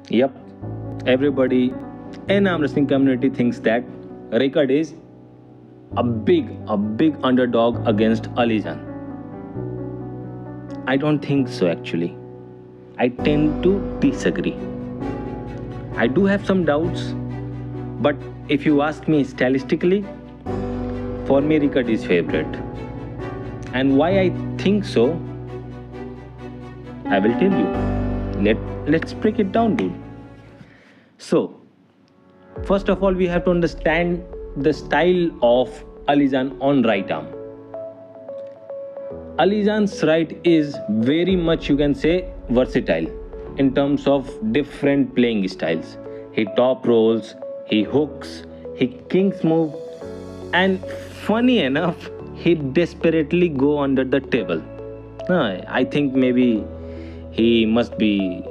Yep, everybody in arm wrestling community thinks that Reikerd is a big underdog against Alizan. I don't think so actually. I tend to disagree. I do have some doubts, but if you ask me stylistically, for me Reikerd is favorite. And why I think so, I will tell you. Let's break it down, dude. So, first of all, we have to understand the style of Alizan on right arm. Alizan's right is very much, you can say, versatile in terms of different playing styles. He top rolls, he hooks, he kings move, and funny enough, he desperately go under the table. I think maybe he must be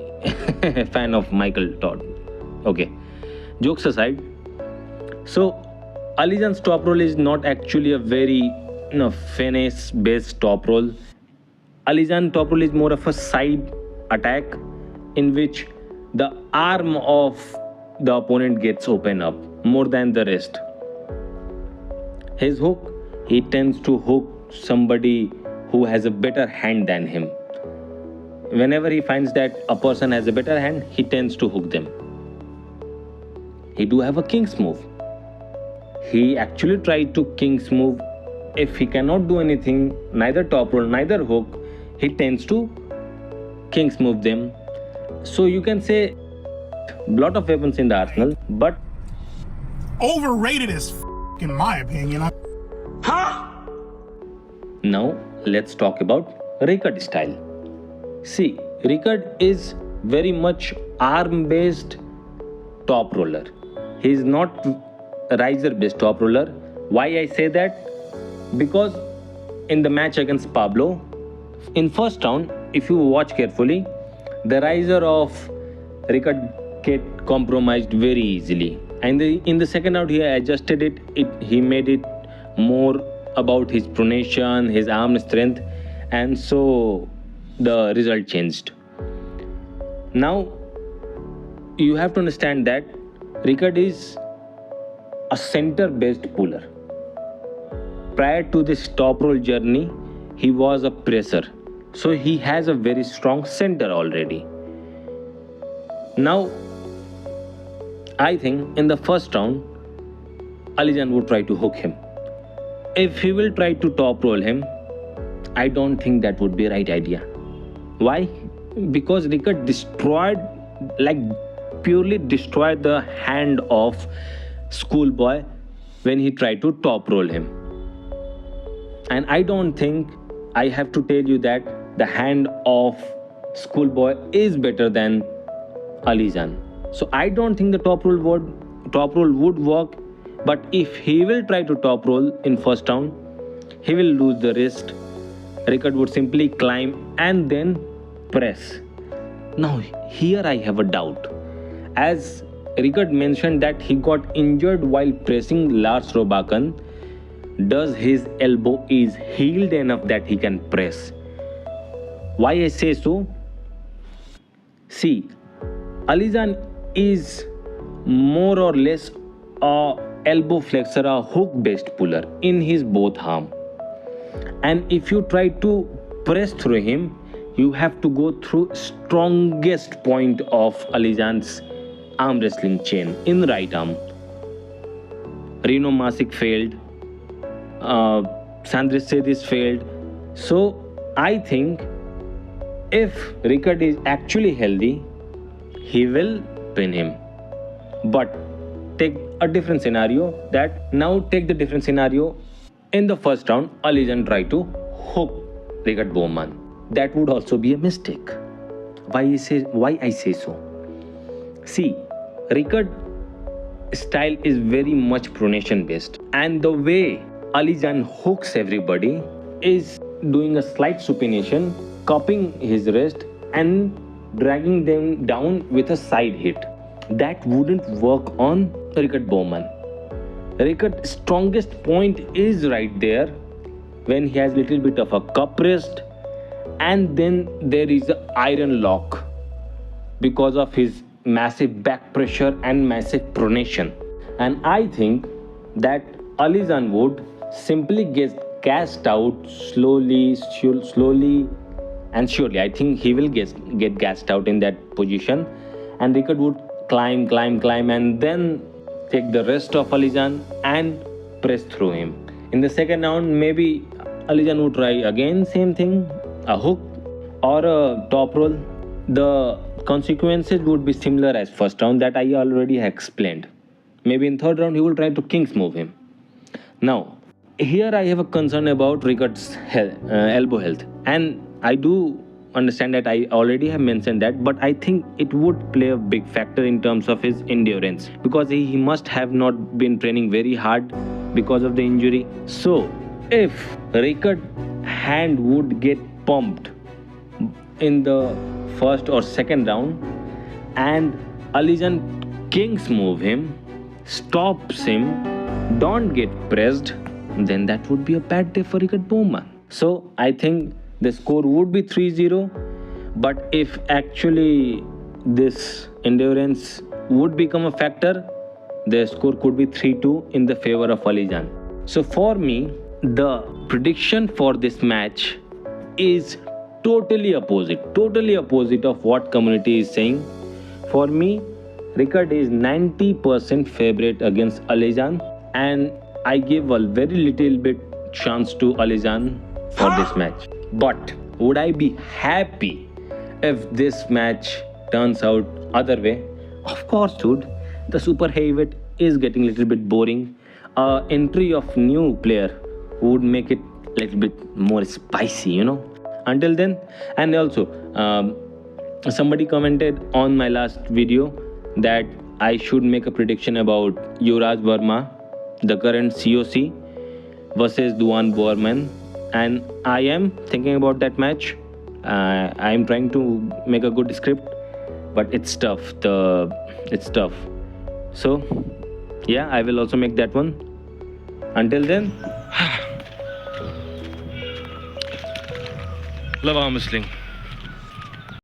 a fan of Michael Todd. Okay, jokes aside, so Alizan's top roll is not actually a very finesse based top roll. Alizan top roll is more of a side attack in which the arm of the opponent gets open up more than the rest. His hook, he tends to hook somebody who has a better hand than him. Whenever he finds that a person has a better hand, he tends to hook them. He do have a king's move. He actually tried to king's move. If he cannot do anything, neither top roll, neither hook, he tends to king's move them. So you can say lot of weapons in the arsenal, but overrated as in my opinion. now let's talk about Reikerd style. See, Reikerd is very much arm based top roller. He is not riser based top roller. Why I say that? Because in the match against Pablo, in first round, if you watch carefully, the riser of Reikerd get compromised very easily. And in the second round, he adjusted he made it more about his pronation, his arm strength, and so the result changed. Now, you have to understand that Reikerd is a center based puller. Prior to this top roll journey, he was a presser. So he has a very strong center already. Now, I think in the first round, Alizan would try to hook him. If he will try to top roll him, I don't think that would be a right idea. Why? Because Reikerd purely destroyed the hand of Schoolboy when he tried to top roll him. And I don't think I have to tell you that the hand of Schoolboy is better than Alizan. So I don't think the top roll would work. But if he will try to top roll in first round, he will lose the wrist. Reikerd would simply climb and then press. Now here I have a doubt. As Reikerd mentioned that he got injured while pressing Lars Robakan, does his elbow is healed enough that he can press? Why I say so? See, Alizan is more or less a elbow flexor, a hook based puller in his both arm. And if you try to press through him, you have to go through strongest point of Alizan's arm wrestling chain in right arm. Reno Masic failed. Sandris Sedis failed. So I think if Reikerd is actually healthy, he will pin him. But take a different scenario. Take the different scenario. In the first round, Alizan tried to hook Reikerd Bornman. That would also be a mistake. Why I say so? See, Reikerd style is very much pronation based, and the way Alizan hooks everybody is doing a slight supination, cupping his wrist and dragging them down with a side hit. That wouldn't work on Reikerd Bornman. Reikerd's strongest point is right there when he has little bit of a cup wrist, and then there is an iron lock because of his massive back pressure and massive pronation. And I think that Alizan would simply get gassed out slowly and surely. I think he will get gassed out in that position, and Reikerd would climb, and then take the rest of Alizan and press through him. In the second round, maybe Alizan would try again, same thing, a hook or a top roll. The consequences would be similar as first round that I already explained. Maybe in third round he will try to kings move him. Now, here I have a concern about Reikerd's elbow health, and I do understand that I already have mentioned that, but I think it would play a big factor in terms of his endurance, because he must have not been training very hard because of the injury. So, if Reikerd hand would get pumped in the first or second round and Alizan kings move him, stops him, don't get pressed, then that would be a bad day for Reikerd Bornman. So I think the score would be 3-0, but if actually this endurance would become a factor, the score could be 3-2 in the favor of Alizan. So for me, the prediction for this match is totally opposite of what community is saying. For me, Reikerd is 90% favorite against Alizan, and I give a very little bit chance to Alizan for this match. But would I be happy if this match turns out other way? Of course, dude. The super heavyweight is getting a little bit boring. Entry of new player would make it a little bit more spicy, Until then, and also somebody commented on my last video that I should make a prediction about Reikerd Bornman, the current COC, versus Reikerd Bornman, and I am thinking about that match. I am trying to make a good script, but it's tough. It's tough. So yeah, I will also make that one. Until then, love our Muslim.